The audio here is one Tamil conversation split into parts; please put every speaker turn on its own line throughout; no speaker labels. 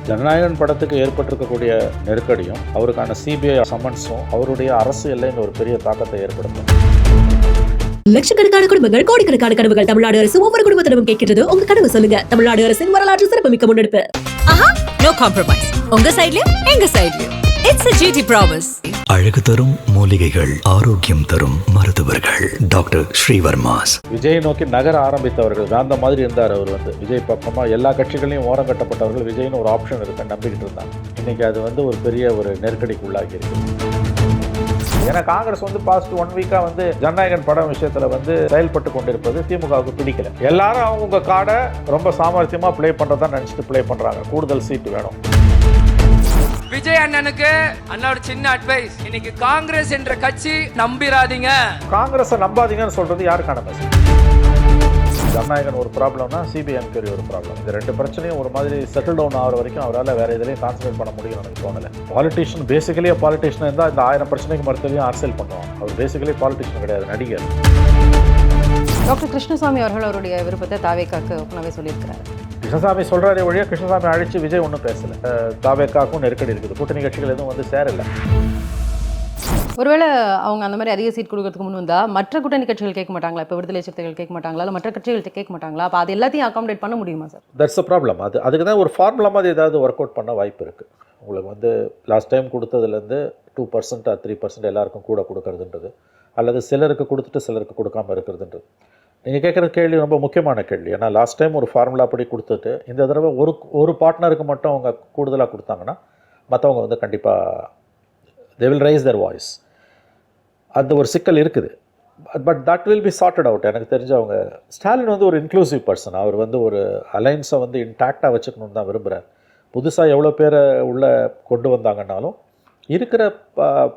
ஜனநாயகன் படத்துக்கு ஏற்பட்டிருக்கக்கூடிய நெருக்கடியும் அவருக்கான சிபிஐ சம்மன்ஸும் அவருடைய அரசு எல்லையில் ஒரு பெரிய தாக்கத்தை ஏற்படுத்தும்.
லட்சக்கணக்கான குடும்பங்கள், கோடிக்கணக்கான கனவுகள். தமிழ்நாடு அரசு ஒவ்வொரு குடும்பத்தினரும் கேட்கிறது, உங்க கனவு சொல்லுங்க. தமிழ்நாடு அரசின் வரலாற்று சிறப்புமிக்க முன்னெடுப்பு.
No compromise. உங்க சைடுலயும் எங்க சைடுலயும். It's a GT promise.
அழகு தரும் மூலிகைகள், ஆரோக்கியம் தரும் மருத்துவர்கள். டாக்டர் ஸ்ரீவர்மாஸ்.
விஜயை நோக்கி நகர ஆரம்பித்தவர்கள் அந்த மாதிரி இருந்தார். அவர் விஜய் பக்கமா எல்லா கட்சிகளையும் ஓரம் கட்டப்பட்டவர்கள் விஜய்னு ஒரு ஆப்ஷன் இருக்கு நம்பிக்கிட்டு இருந்தாங்க. இன்னைக்கு அது ஒரு பெரிய ஒரு நெருக்கடிக்கு உள்ளாகி இருக்கு. ஏன்னா காங்கிரஸ் பாஸ்ட் 1 வீக்கா ஜனநாயகன் படம் விஷயத்துல செயல்பட்டு கொண்டிருப்பது திமுகவுக்கு பிடிக்கல. எல்லாரும் அவங்க கார்டை ரொம்ப சாமர்த்தியமா பிளே பண்றதா நினைச்சிட்டு பிளே பண்றாங்க. கூடுதல் சீட்டு வேணும்.
விஜய் அண்ணனுக்கு அண்ணாவோட சின்ன அட்வைஸ், இன்னைக்கு காங்கிரஸ் என்ற கட்சி நம்பிராதீங்க.
காங்கிரஸை நம்பாதீங்கன்னு சொல்றது யாருக்கான மெசேஜ்? ஜனநாயகன் ஒரு ப்ராப்ளம்னா சிபிஐ என்கொயரி ஒரு ப்ராப்ளம். இந்த ரெண்டு பிரச்சனையும் ஒரு மாதிரி செட்டில் டவுன் ஆகிற வரைக்கும் அவரால் வேற எதுலையும் கான்சன்ட்ரேட் பண்ண முடியும் எனக்கு தோணலை. பாலிட்டிஷியன் பேசிக்கலியே பாலிட்டிஷியன் இருந்தால் இந்த 1000 பிரச்சனைக்கு மறுத்தலையும் அரசியல் பண்ணுவாங்க. அவர் பேசிக்கலி பாலிட்டிஷியன் கிடையாது, நடிகர்.
டாக்டர் கிருஷ்ணசாமி அவர்கள் அவருடைய விருப்பத்தை தாவேக்காக்கு ஓப்பனாகவே சொல்லியிருக்கிறார்.
கிருஷ்ணசாமி சொல்கிறாரே வழியாக கிருஷ்ணசாமி அழைச்சி விஜய் ஒன்றும் பேசலை. தாவேக்காக்கும் நெருக்கடி இருக்குது. கூட்டணி கட்சிகள் எதுவும் சேரலை.
ஒருவேளை அவங்க அந்த மாதிரி அதிக சீட் கொடுக்கறதுக்கு முன் வந்தால் மற்ற கூட்டணி கட்சிகள் கேட்க மாட்டாங்களா? இப்போ விடுதலை சிறுத்தைகள் கேட்க மாட்டாங்களா? இல்லை மற்ற கட்சிகள் கேட்க மாட்டாங்களா? அப்போ அது எல்லாத்தையும் அகாமடேட் பண்ண முடியுமா சார்?
That's a problem. அதுக்கு தான் ஒரு ஃபார்முலா மாதிரி ஏதாவது ஒர்க் அவுட் பண்ண வாய்ப்பு இருக்குது. உங்களுக்கு லாஸ்ட் டைம் கொடுத்ததுலேருந்து 2% 3% எல்லாருக்கும் கூட கொடுக்கறதுன்றது, அல்லது சிலருக்கு கொடுத்துட்டு சிலருக்கு கொடுக்காமல் இருக்கிறதுன்றது. நீங்கள் கேட்குற கேள்வி ரொம்ப முக்கியமான கேள்வி. ஏன்னா லாஸ்ட் டைம் ஒரு ஃபார்முலா படி கொடுத்துட்டு இந்த தடவை ஒரு பார்ட்னருக்கு மட்டும் அவங்க கூடுதலாக கொடுத்தாங்கன்னா மற்றவங்க கண்டிப்பாக they will raise their voice. அந்த ஒரு சிக்கல் இருக்குது. But that will be sorted out. எனக்கு தெரிஞ்சவங்க ஸ்டாலின் ஒரு இன்க்ளூசிவ் பர்சன். அவர் ஒரு அலைன்ஸை இன்டாக்டாக வச்சுக்கணுன்னு தான் விரும்புகிறார். புதுசாக எவ்வளோ பேரை உள்ளே கொண்டு வந்தாங்கன்னாலும் இருக்கிற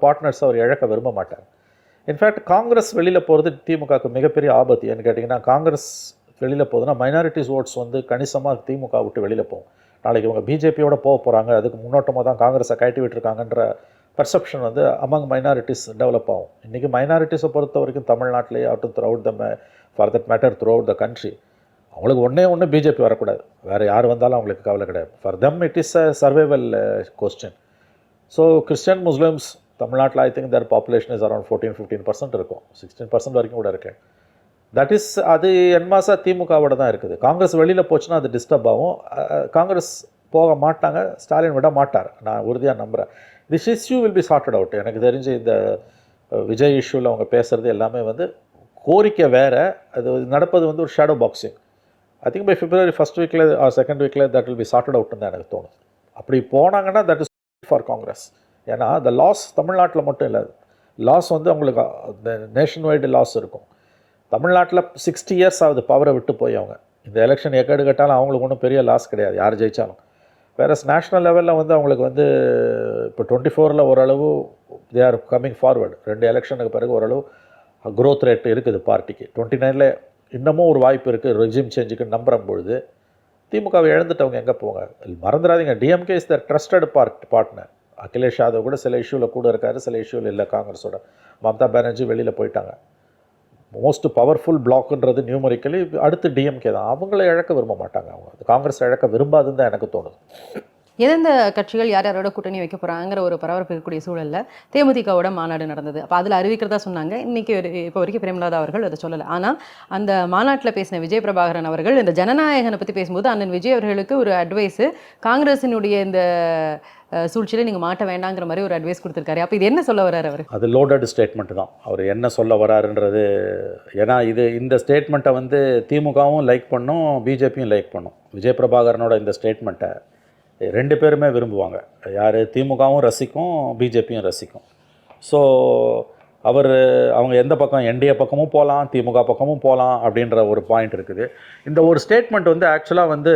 பார்ட்னர்ஸ் அவர் இழக்க விரும்ப மாட்டார். இன்ஃபேக்ட் காங்கிரஸ் வெளியில் போகிறது திமுகவுக்கு மிகப்பெரிய ஆபத்து. ஏன்னு கேட்டிங்கன்னா காங்கிரஸ் வெளியில் போகுதுன்னா மைனாரிட்டிஸ் ஓட்ஸ் கணிசமாக திமுக விட்டு வெளியில் போகும். நாளைக்கு இவங்க பிஜேபியோட போக போகிறாங்க, அதுக்கு முன்னோட்டமாக தான் காங்கிரஸை கட்டி விட்டுருக்காங்கன்ற பர்செப்ஷன் அமங் மைனாரிட்டிஸ் டெவலப் ஆகும். இன்றைக்கி மைனாரிட்டிஸை பொறுத்த வரைக்கும் தமிழ்நாட்டிலேயே ஆகட்டும், through out for that matter through out the country, அவங்களுக்கு ஒன்று பிஜேபி வரக்கூடாது. வேறு யார் வந்தாலும் அவங்களுக்கு கவலை கிடையாது. For them it is a survival question. So Christian Muslims தமிழ்நாட்டில் I think their population is around 14-15% இருக்கும். 16% வரைக்கும் கூட இருக்கேன். தட் இஸ் அது என்மாசா திமுகவோட தான் இருக்குது. காங்கிரஸ் வெளியில் போச்சுன்னா அது டிஸ்டர்ப் ஆகும். காங்கிரஸ் போக மாட்டாங்க, ஸ்டாலின் விட மாட்டார், நான் உறுதியாக நம்புகிறேன். This issue will be sorted out. எனக்கு தெரிஞ்சு இந்த விஜய் இஷ்யூவில் அவங்க பேசுகிறது எல்லாமே கோரிக்கை வேறு, அது நடப்பது ஒரு shadow boxing. I think by February 1st வீக்கில் ஆர் 2nd வீக்கில் தட் வில் பி சார்ட்டட் அவுட்னு தான் எனக்கு தோணும். அப்படி போனாங்கன்னா தட் இஸ் ஃபார் காங்கிரஸ். ஏன்னா த லாஸ் தமிழ்நாட்டில் மட்டும் இல்லை, லாஸ் அவங்களுக்கு நேஷன் வைடு லாஸ் இருக்கும். தமிழ்நாட்டில் 60 இயர்ஸ் ஆகுது பவரை விட்டு போய் அவங்க. இந்த எலெக்ஷன் எக்கேடு கட்டாலும் அவங்களுக்கு ஒன்றும் பெரிய லாஸ் கிடையாது யார் ஜெயித்தாலும். வேறு நேஷ்னல் லெவலில் அவங்களுக்கு இப்போ 24 ஓரளவு தே ஆர் கம்மிங் ஃபார்வர்டு. 2 எலெக்ஷனுக்கு பிறகு ஓரளவு க்ரோத் ரேட் இருக்குது பார்ட்டிக்கு. 29 இன்னமும் ஒரு வாய்ப்பு இருக்குது ரெஜிம் சேஞ்சுக்கு நம்புறும் பொழுது. திமுகவை இழந்துட்டவங்க எங்கே போங்க? மறந்துடாதீங்க, DMK is the trusted partner. Akhilesh Yadav கூட சில இஷ்யூவில் கூட இருக்காரு, சில இஷ்யூவில் இல்லை. காங்கிரஸோட மம்தா பானர்ஜி வெளியில் போயிட்டாங்க. மோஸ்ட் பவர்ஃபுல் பிளாக்ன்றது நியூமரிக்கலி அடுத்து டிஎம்கே தான். அவங்கள இழக்க விரும்ப மாட்டாங்க. அவங்க காங்கிரஸ் இழக்க விரும்பாதுன்னு தான் எனக்கு தோணுது.
எந்தெந்த கட்சிகள் யார் யாரோட கூட்டணி வைக்க போகிறாங்கிற ஒரு பரபரப்பு இருக்கக்கூடிய சூழலில் தேமுதிகவோட மாநாடு நடந்தது. அப்போ அதில் அறிவிக்கிறதா சொன்னாங்க. இன்றைக்கி இப்போ வரைக்கும் பிரேமலதா அவர்கள் அதை சொல்லலை. ஆனால் அந்த மாநாட்டில் பேசின விஜய் பிரபாகரன் அவர்கள் இந்த ஜனநாயகனை பற்றி பேசும்போது அண்ணன் விஜய் அவர்களுக்கு ஒரு அட்வைஸு, காங்கிரஸினுடைய இந்த சூழ்ச்சியில் நீங்கள் மாட்ட வேண்டாங்கிற மாதிரி ஒரு அட்வைஸ் கொடுத்துருக்காரு. அப்போ இது என்ன சொல்ல வர்றாரு அவர்?
அது லோடட் ஸ்டேட்மெண்ட் தான். அவர் என்ன சொல்ல வராருன்றது. ஏன்னா இந்த ஸ்டேட்மெண்ட்டை திமுகவும் லைக் பண்ணும், பிஜேபியும் லைக் பண்ணும். விஜய் பிரபாகரனோட இந்த ஸ்டேட்மெண்ட்டை 2 பேருமே விரும்புவாங்க. யார்? திமுகவும் ரசிக்கும், பிஜேபியும் ரசிக்கும். ஸோ அவங்க எந்த பக்கம், என்டிஏ பக்கமும் போகலாம், திமுக பக்கமும் போகலாம் அப்படின்ற ஒரு பாயிண்ட் இருக்குது. இந்த ஒரு ஸ்டேட்மெண்ட் ஆக்சுவலாக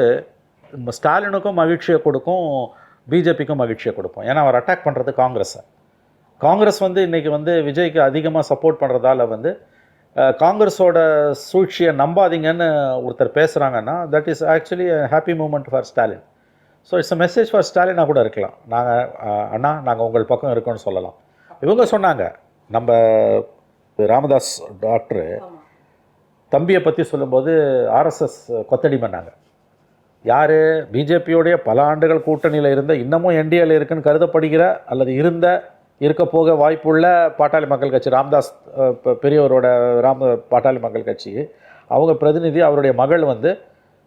ஸ்டாலினுக்கும் மகிழ்ச்சியை கொடுக்கும், பிஜேபிக்கும் மகிழ்ச்சியை கொடுப்போம். ஏன்னா அவர் அட்டாக் பண்ணுறது காங்கிரஸை. காங்கிரஸ் இன்றைக்கி விஜய்க்கு அதிகமாக சப்போர்ட் பண்ணுறதால காங்கிரஸோட சூழ்ச்சியை நம்பாதீங்கன்னு ஒருத்தர் பேசுகிறாங்கன்னா that is actually happy moment for Stalin. So it's a message for ஸ்டாலினாக கூட இருக்கலாம். நாங்கள் உங்கள் பக்கம் இருக்கோன்னு சொல்லலாம். இவங்க சொன்னாங்க, நம்ம ராமதாஸ் டாக்டரு தம்பியை பற்றி சொல்லும்போது ஆர்எஸ்எஸ் கொத்தடி பண்ணாங்க. யார் பிஜேபியோடைய பல ஆண்டுகள் கூட்டணியில் இருந்த இன்னமும் என்டிஏல இருக்குன்னு கருதப்படுகிற அல்லது இருக்க போக வாய்ப்புள்ள பாட்டாளி மக்கள் கட்சி ராமதாஸ் பெரியவரோட பாட்டாளி மக்கள் கட்சி அவங்க பிரதிநிதி அவருடைய மகள் வந்து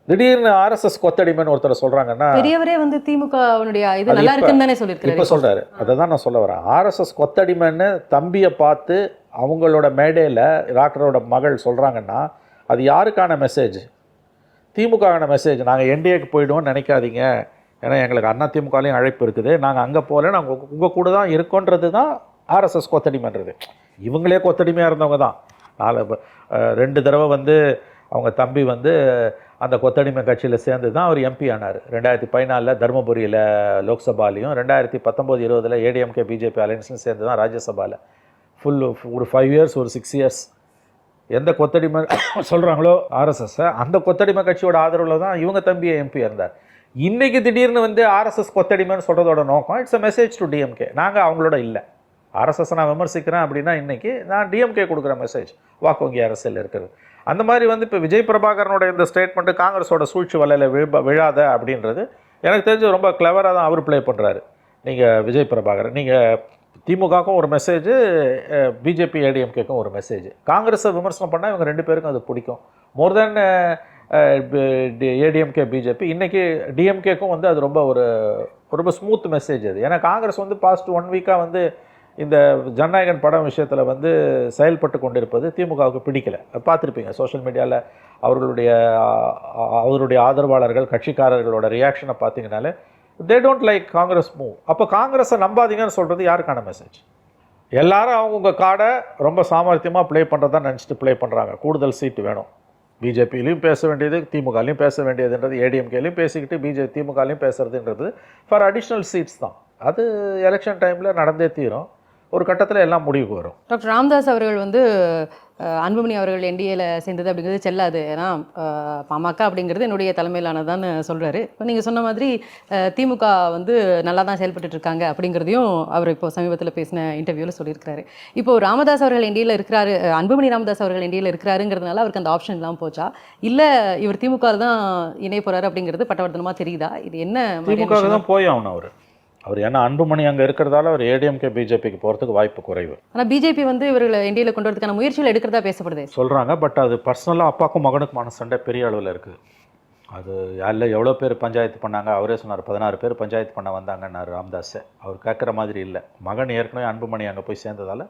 திடீர்னு ஆர்எஸ்எஸ் கொத்தடிமைன்னு ஒருத்தர் சொல்கிறாங்கன்னா
பெரியவரே வந்து திமுகவுடைய இது நல்லா இருக்குன்னு தானே சொல்லியிருக்காரு.
இப்போ சொல்கிறாரு, அதை தான் நான் சொல்ல வரேன். ஆர்எஸ்எஸ் கொத்தடிமைன்னு தம்பியை பார்த்து அவங்களோட மேடையில் டாக்டரோட மகள் சொல்கிறாங்கன்னா அது யாருக்கான மெசேஜ்? திமுகவான மெசேஜ். நாங்கள் என்டிஏக்கு போய்டுவோம்னு நினைக்காதீங்க, ஏன்னா எங்களுக்கு அண்ணா திமுகலையும் அழைப்பு இருக்குது, நாங்கள் அங்கே போகல, நாங்கள் உங்கள் கூட தான் இருக்கோன்றது தான் ஆர்எஸ்எஸ் கொத்தடிமைன்றது. இவங்களே கொத்தடிமையாக இருந்தவங்க தான். 2 தடவை வந்து அவங்க தம்பி வந்து அந்த கொத்தடிமை கட்சியில் சேர்ந்து தான் அவர் எம்பி ஆனார். 2014 தருமபுரியில் லோக்சபாலையும் 2019-20 ஏடிஎம்கே பிஜேபி அலையன்ஸ்லையும் சேர்ந்து தான் ராஜ்யசபாவில் ஒரு 5 இயர்ஸ் ஒரு 6 இயர்ஸ் எந்த கொத்தடிமை சொல்கிறாங்களோ ஆர்எஸ்எஸ்ஸை அந்த கொத்தடிமை கட்சியோட ஆதரவில் தான் இவங்க தம்பியை எம்பி இருந்தார். இன்றைக்கி திடீர்னு வந்து ஆர்எஸ்எஸ் கொத்தடிமைன்னு சொல்கிறதோட நோக்கம் it's a message to DMK. நாங்கள் அவங்களோட இல்லை, ஆர்எஸ்எஸ் நான் விமர்சிக்கிறேன் அப்படின்னா இன்றைக்கி நான் டிஎம்கே கொடுக்குற மெசேஜ் வாக்கு வங்கி அரசியல் இருக்கிறது. அந்த மாதிரி வந்து இப்போ விஜய் பிரபாகரனோட இந்த ஸ்டேட்மெண்ட்டு காங்கிரஸோட சூழ்ச்சி வலையில் விழாத அப்படின்றது எனக்கு தெரிஞ்சு ரொம்ப கிளவராக தான் அவர் ப்ளே பண்ணுறாரு. நீங்கள் விஜய் பிரபாகரன் நீங்கள் திமுகவுக்கும் ஒரு மெசேஜ், பிஜேபி ஏடிஎம்கேக்கும் ஒரு மெசேஜ். காங்கிரஸை விமர்சனம் பண்ணால் இவங்க 2 பேருக்கும் அது பிடிக்கும். மோர் தென் ஏடிஎம்கே பிஜேபி. இன்றைக்கி டிஎம்கேக்கும் வந்து அது ரொம்ப ஸ்மூத் மெசேஜ் அது. ஏன்னா காங்கிரஸ் வந்து பாஸ்ட் 1 வீக்காக வந்து இந்த ஜனநாயகன் படம் விஷயத்தில் வந்து செயல்பட்டு கொண்டிருப்பது திமுகவுக்கு பிடிக்கல. பார்த்துருப்பீங்க சோஷியல் மீடியாவில் அவருடைய ஆதரவாளர்கள் கட்சிக்காரர்களோட ரியாக்ஷனை பார்த்தீங்கனாலே they don't like Congress move. அப்போ காங்கிரஸை நம்பாதீங்கன்னு சொல்கிறது யாருக்கான மெசேஜ்? எல்லாரும் அவங்கவுங்க கார்டை ரொம்ப சாமர்த்தியமாக ப்ளே பண்ணுறதா நினச்சிட்டு ப்ளே பண்ணுறாங்க. கூடுதல் சீட்டு வேணும், பிஜேபியிலையும் பேச வேண்டியது, திமுகலையும் பேச வேண்டியதுன்றது, ஏடிஎம்கேலையும் பேசிக்கிட்டு திமுகலையும் பேசுகிறதுன்றது ஃபார் அடிஷ்னல் சீட்ஸ் தான். அது எலெக்ஷன் டைமில் நடந்தே தீரும். ஒரு கட்டத்தில் எல்லாம் முடிவுக்கு வரும்.
டாக்டர் ராமதாஸ் அவர்கள் வந்து அன்புமணி அவர்கள் என்டிஏல சேர்ந்தது அப்படிங்கிறது செல்லாது, ஏன்னா பாமக அப்படிங்கிறது என்னுடைய தலைமையிலானதான்னு சொல்கிறாரு. இப்போ நீங்கள் சொன்ன மாதிரி திமுக வந்து நல்லா தான் செயல்பட்டு இருக்காங்க அப்படிங்கிறதையும் அவர் இப்போ சமீபத்தில் பேசின இன்டர்வியூவில் சொல்லியிருக்காரு. இப்போ ராமதாஸ் அவர்கள் என்டிஏல இருக்கிறாரு, அன்புமணி ராமதாஸ் அவர்கள் என்டிஏல இருக்கிறாருங்கிறதுனால அவருக்கு அந்த ஆப்ஷன் இல்லாமல் போச்சா, இல்லை இவர் திமுக தான் இணைய போகிறாரு அப்படிங்கிறது பட்டவர்த்தனமாக தெரியுதா? இது என்ன
திமுக தான் போய் ஆகணும் அவர் ஏன்னா அன்புமணி அங்கே இருக்கிறதால அவர் ஏடிஎம்கே பிஜேபிக்கு போகிறதுக்கு வாய்ப்பு குறைவு.
ஆனால் பிஜேபி வந்து இவர்களை என்டிஏல கொண்டு வரதுக்கான முயற்சிகள் எடுக்கிறதா பேசப்படுது
சொல்கிறாங்க. பட் அது பர்சனலாக அப்பாவுக்கும் மகனுக்குமான சண்டை பெரிய அளவில் இருக்குது. அது யாரில் எவ்வளோ பேர் பஞ்சாயத்து பண்ணாங்க, அவரே சொன்னார் 16 பேர் பஞ்சாயத்து பண்ண வந்தாங்கன்னாரு ராமதாஸை. அவர் கேட்குற மாதிரி இல்லை. மகன் ஏற்கனவே அன்புமணி அங்கே போய் சேர்ந்ததால்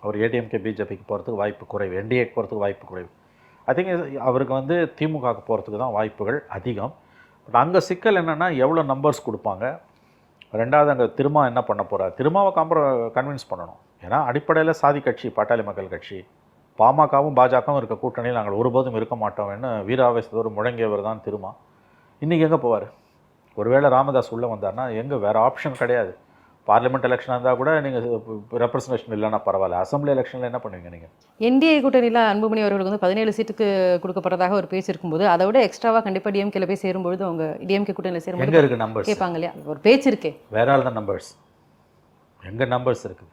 அவர் ஏடிஎம்கே பிஜேபிக்கு போகிறதுக்கு வாய்ப்பு குறைவு, என்டிஏக்கு போகிறதுக்கு வாய்ப்பு குறைவு. ஐ திங்க் அவருக்கு வந்து திமுகவுக்கு போகிறதுக்கு தான் வாய்ப்புகள் அதிகம். பட் அங்கே சிக்கல் என்னென்னா எவ்வளோ நம்பர்ஸ் கொடுப்பாங்க, 2வது அங்கே திருமா என்ன பண்ண போகிறார், திருமாவை கன்வின்ஸ் பண்ணணும். ஏன்னா அடிப்படையில் சாதி கட்சி பாட்டாளி மக்கள் கட்சி, பாமகவும் பாஜகவும் இருக்க கூட்டணியில் நாங்கள் ஒருபோதும் இருக்க மாட்டோம்னு வீராவேசத்தோடு முழங்கியவர் தான் திருமா. இன்றைக்கி எங்கே போவார்? ஒருவேளை ராமதாஸ் உள்ளே வந்தார்னா எங்கே வேறு ஆப்ஷன் கிடையாது. பார்லிமெண்ட் எலெக்ஷனாக இருந்தால் கூட நீங்கள் ரெப்ரசன்டேஷன் இல்லைன்னா பரவாயில்ல, அசம்பிளி எலெக்ஷனில் என்ன பண்ணுவீங்க நீங்கள்?
என்டிஏ கூட்டணியில் அன்புமணி அவர்களுக்கு வந்து 17 சீட்டுக்கு கொடுக்கப்படுறதாக ஒரு பேச்சு இருக்கும்போது அதை விட எக்ஸ்ட்ராவாக கண்டிப்பாக டிஎம்கேல போய் சேரும்பொழுது அவங்க டிஎம்கே கூட்டணியில் சேரும்போது
எங்கே இருக்குது நம்பர்ஸ்
கேட்பாங்க இல்லையா? ஒரு பேச்சு இருக்கே,
வேற ஆள் தான் நம்பர்ஸ். எங்கே நம்பர்ஸ் இருக்குது?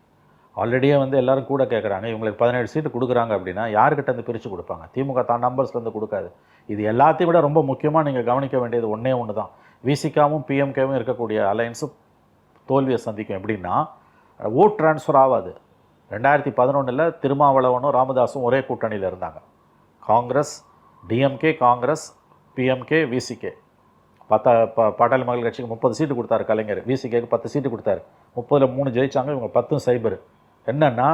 ஆல்ரெடியே வந்து எல்லோரும் கூட கேட்குறாங்க. இவங்களுக்கு 17 சீட்டு கொடுக்குறாங்க அப்படின்னா யாருக்கிட்ட இருந்து பிரித்து கொடுப்பாங்க? திமுக தான் நம்பர்ஸ்லேருந்து கொடுக்காது. இது எல்லாத்தையும் விட ரொம்ப முக்கியமாக நீங்கள் கவனிக்க வேண்டியது ஒன்று தான். விசிகாவும் பிஎம்கேவும் இருக்கக்கூடிய அலையன்ஸும் தோல்வியை சந்திக்கும். எப்படின்னா ஓட் ட்ரான்ஸ்ஃபர் ஆகாது. 2011 திருமாவளவனும் ராமதாஸும் ஒரே கூட்டணியில் இருந்தாங்க. Congress, DMK, Congress, PMK, VCK. Pattali Makkal கட்சிக்கு 30 சீட்டு கொடுத்தாரு கலைஞர், விசிகேக்கு 10 சீட்டு கொடுத்தாரு. 30ல் 3 ஜெயிச்சாங்க, இவங்க 10-0. என்னென்னா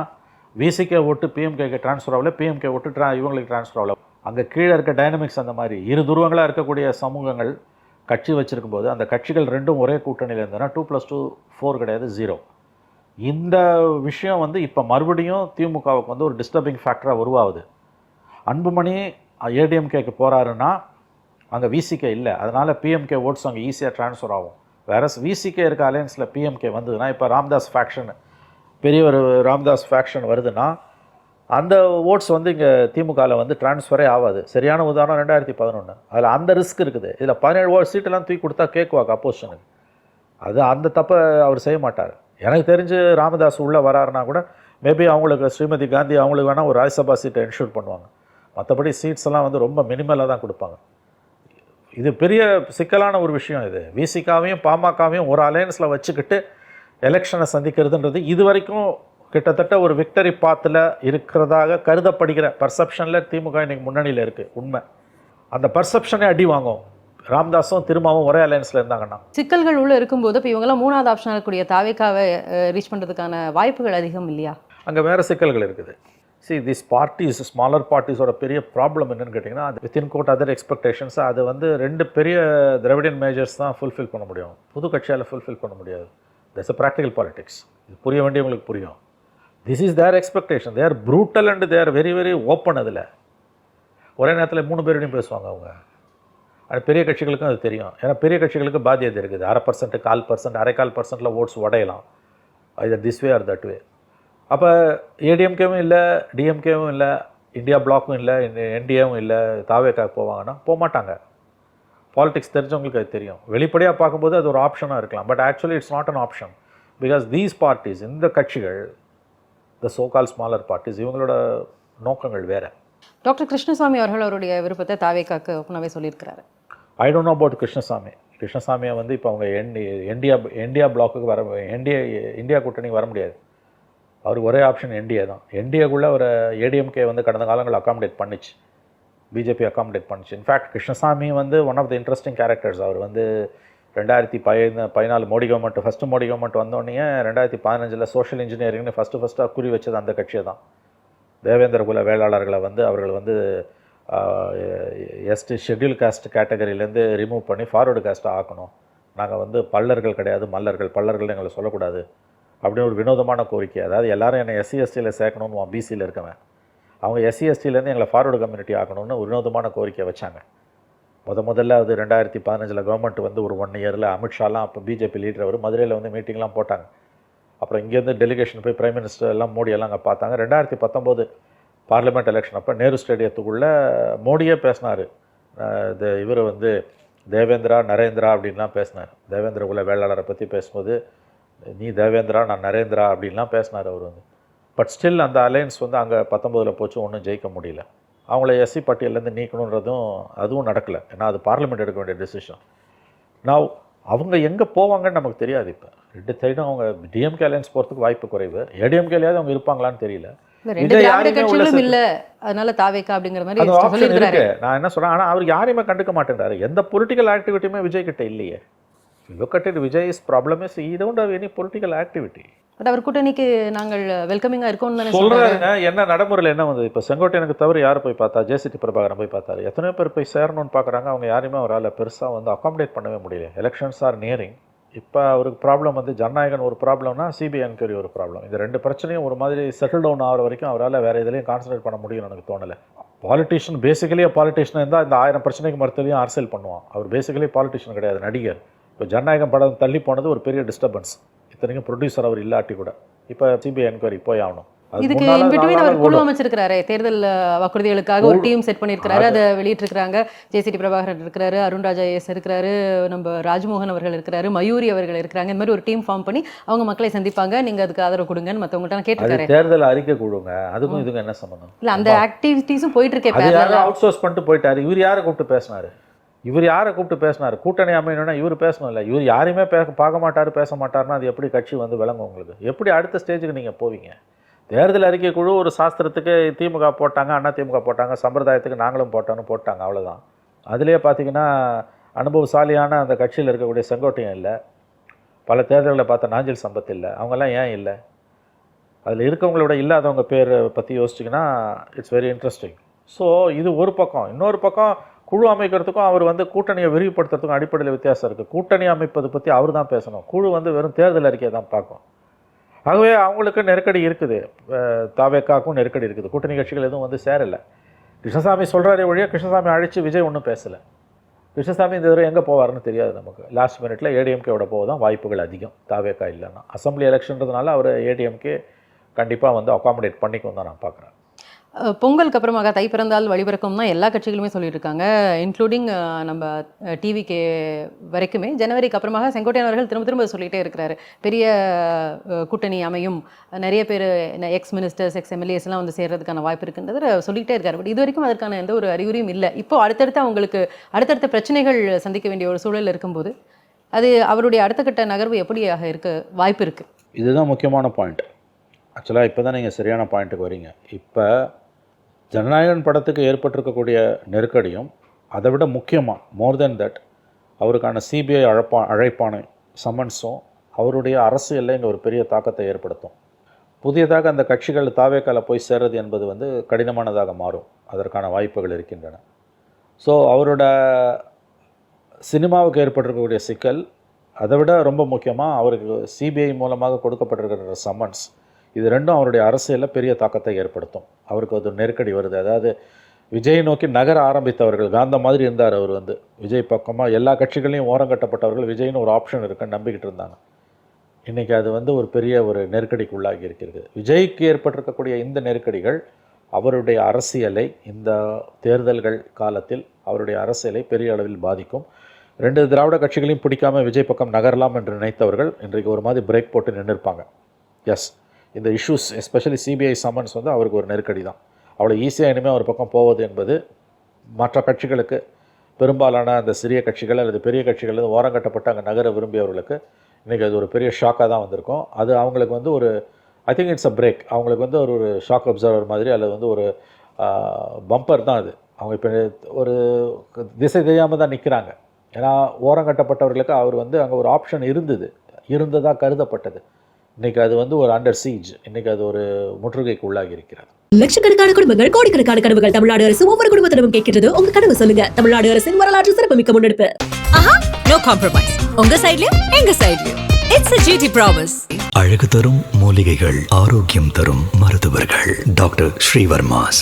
விசிகே ஓட்டு பிஎம்கேக்கு ட்ரான்ஸ்ஃபர் ஆகல, பிஎம்கே ஓட்டு இவங்களுக்கு ட்ரான்ஸ்ஃபர் ஆகல. அங்கே கீழே இருக்க டைனமிக்ஸ் அந்த மாதிரி இரு துருவங்களாக இருக்கக்கூடிய சமூகங்கள் கட்சி வச்சுருக்கும் போது அந்த கட்சிகள் 2ம் ஒரே கூட்டணியில் இருந்ததுன்னா 2+2 4 கிடையாது, 0. இந்த விஷயம் வந்து இப்போ மறுபடியும் திமுகவுக்கு வந்து ஒரு டிஸ்டர்பிங் ஃபேக்டராக உருவாகுது. அன்புமணி ஏடிஎம்கேக்கு போகிறாருன்னா அங்கே விசிகே இல்லை, அதனால் பிஎம்கே ஓட்ஸ் அங்கே ஈஸியாக ட்ரான்ஸ்ஃபர் ஆகும். வேற விசிகே இருக்க அலையன்ஸில் பிஎம்கே வந்ததுன்னா, இப்போ ராமதாஸ் ஃபேக்ஷன் பெரிய ஒரு ராமதாஸ் ஃபேக்ஷன் வருதுன்னா அந்த ஓட்ஸ் வந்து இங்கே திமுகவில் வந்து ட்ரான்ஸ்ஃபரே ஆகாது. சரியான உதாரணம் 2011. அதில் அந்த ரிஸ்க் இருக்குது. இதில் 17 சீட்டெல்லாம் தூக்கி கொடுத்தா கேட்குவாங்க அப்போசிஷனுக்கு. அந்த தப்பை அவர் செய்ய மாட்டார். எனக்கு தெரிஞ்சு ராமதாஸ் உள்ளே வராருன்னா கூட மேபி அவங்களுக்கு ஸ்ரீமதி காந்தி அவங்களுக்கு வேணால் ஒரு ராஜ்யசபா சீட்டை என்ஷூர் பண்ணுவாங்க. மற்றபடி சீட்ஸ் எல்லாம் வந்து ரொம்ப மினிமலாக தான் கொடுப்பாங்க. இது பெரிய சிக்கலான ஒரு விஷயம். இது விசிகாவையும் பாமகவையும் ஒரு அலையன்ஸில் வச்சுக்கிட்டு எலெக்ஷனை சந்திக்கிறதுன்றது இது வரைக்கும் கிட்டத்தட்ட ஒரு விக்டரி பாத்தில் இருக்கிறதாக கருதப்படுகிற பர்செப்ஷனில் திமுக இன்னைக்கு முன்னணியில் இருக்குது. உண்மை, அந்த பர்செப்ஷனே அடி வாங்கும். ராமதாஸும் திருமாவும் ஒரே அலையன்ஸில் இருந்தாங்கன்னா.
சிக்கல்கள் உள்ள இருக்கும்போது இப்போ இவங்கெல்லாம் மூணாவது ஆப்ஷனாக இருக்கக்கூடிய தாவேக்காவை ரீச் பண்ணுறதுக்கான வாய்ப்புகள் அதிகம் இல்லையா?
அங்கே வேறு சிக்கல்கள் இருக்குது. திஸ் பார்ட்டிஸ், ஸ்மாலர் பார்ட்டிஸோட பெரிய ப்ராப்ளம் என்னன்னு கேட்டிங்கன்னா, அது வித்தின் கோட் அதர் எக்ஸ்பெக்டேஷன்ஸ் அது வந்து 2 பெரிய திராவிடியன் மேஜர்ஸ் தான் ஃபுல்ஃபில் பண்ண முடியும். புது கட்சியால் ஃபுல்ஃபில் பண்ண முடியாது. That's a practical politics. இது புரிய வேண்டியவங்களுக்கு புரியும். This is their expectation. They're brutal and they're very very open. அதில் ஒரே நேரத்தில் 3 பேரோடையும் பேசுவாங்க அவங்க. அது பெரிய கட்சிகளுக்கும் அது தெரியும். ஏன்னா பெரிய கட்சிகளுக்கு பாத்தியதை இருக்குது. 0.5%, 1/4%, 0.25%, ஓட்ஸ் உடையலாம். இது this way or that way. அப்போ ஏடிஎம்கேவும் இல்லை, டிஎம்கேவும் இல்லை, இந்தியா பிளாக்கும் இல்லை, என்டிஏவும் இல்லை, தாவேக்காக போவாங்கன்னா போக மாட்டாங்க. பாலிடிக்ஸ் தெரிஞ்சவங்களுக்கு அது தெரியும். வெளிப்படையாக பார்க்கும்போது அது ஒரு ஆப்ஷனாக இருக்கலாம். But actually it's not an option. Because these parties, இந்த கட்சிகள், த சோகால் ஸ்மாலர் பார்ட்டிஸ், இவங்களோட நோக்கங்கள் வேறு.
டாக்டர் கிருஷ்ணசாமி அவர்கள் அவருடைய விருப்பத்தை தாவேக்காக்கு ஓப்பனாகவே சொல்லியிருக்கிறாரு.
ஐ டோன்ட் நோ அபவுட் கிருஷ்ணசாமியை வந்து இப்போ அவங்க இந்தியா பிளாக்குக்கு இந்தியா கூட்டணிக்கு வர முடியாது. அவருக்கு ஒரே ஆப்ஷன் என்டிஏ தான். என்டிஏக்குள்ளே ஒரு ஏடிஎம்கே வந்து கடந்த காலங்கள் அகாமடேட் பண்ணிச்சு, பிஜேபி அகாமடேட் பண்ணிச்சு. இன்ஃபேக்ட் கிருஷ்ணசாமி வந்து one of the interesting characters. அவர் வந்து 2014 Modi government, first Modi government வந்தோடனே 2015 சோஷியல் இன்ஜினியரிங்னு ஃபஸ்ட்டு குறி வச்சது அந்த கட்சியை தான். தேவேந்திர குல வேளாளர்களை வந்து அவர்கள் வந்து எஸ்டி ஷெட்யூல் காஸ்ட் கேட்டகரியிலேருந்து ரிமூவ் பண்ணி ஃபார்வர்டு காஸ்ட்டாக ஆக்கணும். நாங்கள் வந்து பல்லர்கள் கிடையாது, பல்லர்கள் எங்களை சொல்லக்கூடாது அப்படின்னு ஒரு வினோதமான கோரிக்கை. அதாவது எல்லாரும் என்னை SC STயில் சேர்க்கணும்னு பிசியில் இருக்கவன், அவங்க SC STலேருந்து எங்களை ஃபார்வர்டு கம்யூனிட்டி ஆக்கணும்னு ஒரு வினோதமான கோரிக்கை வச்சாங்க. முதல்ல அது 2015 கவர்மெண்ட் வந்து ஒரு 1 இயரில் அமித்ஷாலாம் அப்போ பிஜேபி லீடர் அவர் மதுரையில் வந்து மீட்டிங்லாம் போட்டாங்க. அப்புறம் இங்கேருந்து டெலிகேஷன் போய் பிரைம் மினிஸ்டர் எல்லாம் மோடி எல்லாம் அங்கே பார்த்தாங்க. 2019 பார்லிமெண்ட் எலெக்ஷன் அப்போ நேரு ஸ்டேடியத்துக்குள்ளே மோடியே பேசினார். இவர் வந்து தேவேந்திரா நரேந்திரா அப்படின்லாம் பேசினார். தேவேந்திர குல வேளாளரை பற்றி பேசும்போது நீ தேவேந்திரா நான் நரேந்திரா அப்படின்லாம் பேசினார் அவர் வந்து. பட் ஸ்டில் அந்த அலையன்ஸ் வந்து அங்கே 19 போச்சு, ஒன்றும் ஜெயிக்க முடியல. அவங்கள SC பட்டியலேருந்து நீக்கணுன்றதும் அதுவும் நடக்கலை. ஏன்னா அது பார்லிமெண்ட் எடுக்க வேண்டிய டெசிஷன். நான் அவங்க எங்கே போவாங்கன்னு நமக்கு தெரியாது. இப்போ 2 சைடும் அவங்க டிஎம்கே அலையன்ஸ் போகிறதுக்கு வாய்ப்பு குறைவு. ஏடிஎம்கேலையாவது அவங்க இருப்பாங்களான்னு தெரியல.
அதனால தாவேக்கா அப்படிங்கிற மாதிரி
இருக்கு. நான் என்ன சொல்றேன், ஆனால் அவர் யாரையுமே கண்டுக்க மாட்டேன்றாரு. எந்த பொலிட்டிக்கல் ஆக்டிவிட்டியுமே விஜய் கிட்ட இல்லையே. Look at it, Vijay's problem is he don't have any political activity.
But அவர் கூட்டணிக்கு நாங்கள் வெல்கமிங்காக இருக்கோம்னு
சொல்கிறாருங்க. என்ன நடைமுறையில் என்ன வந்து இப்போ செங்கோட்டையனுக்கு தவிர யார் போய் பார்த்தா? ஜேசிடி பிரபாகரன் போய் பார்த்தாரு. எத்தனையோ பேர் போய் சேரணும்னு பார்க்குறாங்க. அவங்க யாரையுமே அவரால் பெருசாக வந்து அகாமடேட் பண்ணவே முடியல. Elections R nearing. இப்போ அவருக்கு ப்ராப்ளம் வந்து ஜனநாயகன் ஒரு ப்ராப்ளம்னா சிபிஐ என்கொயரி ஒரு ப்ராப்ளம். இந்த 2 பிரச்சனையும் ஒரு மாதிரி செட்டில் டவுன் ஆகிற வரைக்கும் அவரால் வேறு எதுலையும் கான்சன்ட்ரேட் பண்ண முடியும்னு எனக்கு தோணலை. பாலிட்டிஷியன் பேசிக்கலி பாலிட்டிஷியன் இருந்தால் இந்த 1000 பிரச்சனைக்கு மறுத்தலையும் அரசியல் பண்ணுவான். அவர் பேசிக்கலி பாலிட்டிஷியன் கிடையாது, நடிகர். இப்போ ஜனநாயகம் படம் தள்ளி போனது ஒரு பெரிய டிஸ்டர்பன்ஸ். இத்தனைக்கும் ப்ரொடியூசர் அவர் இல்லாட்டி கூட இப்போ சிபிஐ என்கொயரி போய் ஆகணும்.
இதுக்கு இன்பிட்வீன் அவர் குழு அமைச்சிருக்கிறாரு. தேர்தல் வாக்குறுதிகளுக்காக ஒரு டீம் செட் பண்ணியிருக்கிறாரு. அதை வெளியிட்டிருக்கிறாங்க. ஜேசிடி பிரபாகரன் இருக்கிறாரு, அருண்ராஜா எஸ் இருக்கிறாரு, நம்ம ராஜ்மோகன் அவர்கள் இருக்கிறாரு, மயூரி அவர்கள் இருக்கிறாங்க. இந்த மாதிரி ஒரு டீம் ஃபார்ம் பண்ணி அவங்க மக்களை சந்திப்பாங்க. நீங்க அதுக்கு ஆதரவு கொடுங்கன்னு மற்றவங்கள்ட்ட கேட்டிருக்காரு.
தேர்தல் அறிக்கை கொடுங்க, அதுக்கும் இதுக்கும் என்ன சம்பந்தம்?
இல்ல அந்த ஆக்டிவிட்டிஸும் போயிட்டு இருக்கேன்.
அவுட் சோர்ஸ் பண்ணிட்டு போயிட்டாரு. இவர் யாரை கூப்பிட்டு பேசினாரு? கூட்டணி அமையணும்னா இவர் பேசணும் இல்லை? இவர் யாரையுமே பார்க்க மாட்டாரு, பேச மாட்டாருன்னா அது எப்படி கட்சி வந்து விளங்கும் உங்களுக்கு? எப்படி அடுத்த ஸ்டேஜுக்கு நீங்கள் போவீங்க? தேர்தல் அறிக்கை குழு ஒரு சாஸ்திரத்துக்கு திமுக போட்டாங்க, அண்ணா திமுக போட்டாங்க, சம்பிரதாயத்துக்கு நாங்களும் போட்டாங்க, அவ்வளோதான். அதுலேயே பார்த்தீங்கன்னா அனுபவசாலியான அந்த கட்சியில் இருக்கக்கூடிய செங்கோட்டையும் இல்லை, பல தேர்தல்களை பார்த்த நாஞ்சில் சம்பத் இல்லை. அவங்கெல்லாம் ஏன் இல்லை? அதில் இருக்கவங்களோட இல்லாதவங்க பேர் பற்றி யோசிச்சிங்கன்னா இட்ஸ் வெரி இன்ட்ரெஸ்டிங். ஸோ இது ஒரு பக்கம். இன்னொரு பக்கம் குழு அமைக்கிறதுக்கும் அவர் வந்து கூட்டணியை விரிவுபடுத்துறதுக்கும் அடிப்படையில் வித்தியாசம் இருக்குது. கூட்டணி அமைப்பது பற்றி அவர் தான் பேசணும். குழு வந்து வெறும் தேர்தல் அறிக்கையை தான் பார்க்கும். ஆகவே அவங்களுக்கு நெருக்கடி இருக்குது, தாவேக்காவுக்கும் நெருக்கடி இருக்குது. கூட்டணி கட்சிகள் எதுவும் வந்து சேரலை. கிருஷ்ணசாமி சொல்கிறாரே வழியாக கிருஷ்ணசாமி அழைச்சி விஜய் ஒன்றும் பேசலை. கிருஷ்ணசாமி இந்த தடவை எங்கே போவார்னு தெரியாது நமக்கு. லாஸ்ட் மினிட்ல ஏடிஎம்கேவோட போக தான் வாய்ப்புகள் அதிகம், தாவேக்கா இல்லைன்னா. அசம்பிளி எலெக்ஷன்றதுனால அவர் ஏடிஎம்கே கண்டிப்பாக வந்து அகாமடேட் பண்ணிக்கும் தான் நான் பார்க்குறேன்.
பொங்கலுக்கு அப்புறமாக தை பிறந்தால் வழி பிறக்கும் தான் எல்லா கட்சிகளுமே சொல்லிட்டு இருக்காங்க, இன்க்ளூடிங் நம்ம டிவிகே வரைக்குமே. ஜனவரிக்கு அப்புறமாக செங்கோட்டையன் அவர்கள் திரும்ப திரும்ப சொல்லிகிட்டே இருக்கிறாரு, பெரிய கூட்டணி அமையும், நிறைய பேர் எக்ஸ் மினிஸ்டர்ஸ் எக்ஸ் எம்எல்ஏஸ்லாம் வந்து சேர்றதுக்கான வாய்ப்பு இருக்குன்றதை சொல்லிகிட்டே இருக்காரு. பட் இது வரைக்கும் அதற்கான எந்த ஒரு அறிகுறியும் இல்லை. இப்போ அடுத்தடுத்து அவங்களுக்கு அடுத்தடுத்த பிரச்சனைகள் சந்திக்க வேண்டிய ஒரு சூழல் இருக்கும்போது அது அவருடைய அடுத்த கட்ட நகர்வு எப்படியாக இருக்க வாய்ப்பு இருக்குது?
இதுதான் முக்கியமான பாயிண்ட். ஆக்சுவலாக இப்போ தான் நீங்கள் சரியான பாயிண்ட்டுக்கு வரீங்க. இப்போ ஜனநாயகன் படத்துக்கு ஏற்பட்டிருக்கக்கூடிய நெருக்கடியும் அதை விட முக்கியமாக மோர் தென் தட் அவருக்கான சிபிஐ அழைப்பானை சம்மன்ஸும் அவருடைய அரசியலில் இங்கே ஒரு பெரிய தாக்கத்தை ஏற்படுத்தும். புதியதாக அந்த கட்சிகள் தாவேக்கால போய் சேர்றது என்பது வந்து கடினமானதாக மாறும், அதற்கான வாய்ப்புகள் இருக்கின்றன. ஸோ அவரோட சினிமாவுக்கு ஏற்பட்டிருக்கக்கூடிய சிக்கல், அதை விட ரொம்ப முக்கியமாக அவருக்கு சிபிஐ மூலமாக கொடுக்கப்பட்டிருக்கிற சம்மன்ஸ், இது ரெண்டும் அவருடைய அரசியலில் பெரிய தாக்கத்தை ஏற்படுத்தும். அவருக்கு ஒரு நெருக்கடி வருது. அதாவது விஜய் நோக்கி நகர ஆரம்பித்தவர்கள், காந்த மாதிரி இருந்தார் அவர் வந்து விஜய் பக்கமாக, எல்லா கட்சிகளையும் ஓரங்கட்டப்பட்டவர்கள் விஜய்னு ஒரு ஆப்ஷன் இருக்குன்னு நம்பிக்கிட்டு இருந்தாங்க. இன்றைக்கி அது வந்து ஒரு பெரிய ஒரு நெருக்கடிக்கு உள்ளாகி இருக்கிறது. விஜய்க்கு ஏற்பட்டிருக்கக்கூடிய இந்த நெருக்கடிகள் அவருடைய அரசியலை, இந்த தேர்தல்கள் காலத்தில் அவருடைய அரசியலை பெரிய அளவில் பாதிக்கும். 2 திராவிட கட்சிகளையும் பிடிக்காமல் விஜய் பக்கம் நகரலாம் என்று நினைத்தவர்கள் இன்றைக்கு ஒரு மாதிரி பிரேக் போட்டு நின்றுருப்பாங்க. எஸ், இந்த இஷ்யூஸ் எஸ்பெஷலி சிபிஐ சம்மன்ஸ் வந்து அவருக்கு ஒரு நெருக்கடி தான். அவ்வளோ ஈஸியாக இனிமேல் அவர் பக்கம் போவது என்பது மற்ற கட்சிகளுக்கு, பெரும்பாலான அந்த சிறிய கட்சிகள் அல்லது பெரிய கட்சிகள் ஓரங்கட்டப்பட்டு அங்கே நகர விரும்பியவர்களுக்கு இன்றைக்கி அது ஒரு பெரிய ஷாக்காக தான் வந்திருக்கும். அது அவங்களுக்கு வந்து ஒரு I think it's a break. அவங்களுக்கு வந்து ஒரு ஷாக் அப்சர்வர் மாதிரி, அல்லது வந்து ஒரு பம்பர் தான் அது. அவங்க இப்போ ஒரு திசை தெரியாமல் தான் நிற்கிறாங்க. ஏன்னா ஓரங்கட்டப்பட்டவர்களுக்கு அவர் வந்து அங்கே ஒரு ஆப்ஷன் இருந்ததாக கருதப்பட்டது. இன்றைக்கி அது வந்து ஒரு அண்டர் சீஜ். இன்றைக்கி அது ஒரு முற்றுகைக்கு உள்ளாகி இருக்கிறது.
லட்சக்கணக்கான குடும்பங்கள், கோடிக்கணக்கான கனவுகள். தமிழ்நாடு அரசு ஒவ்வொரு குடும்பத்தினரும் கேட்கிறது, உங்க கனவு சொல்லுங்க. தமிழ்நாடு அரசின் வரலாற்று சிறப்புமிக்க முன்னெடுப்பு.
ஆஹா, நோ காம்ப்ரமைஸ். உங்க சைடுலயும் எங்க சைடுலயும். It's a GT promise.
அழகு தரும் மூலிகைகள், ஆரோக்கியம் தரும் மருத்துவர்கள். டாக்டர் ஸ்ரீவர்மாஸ்.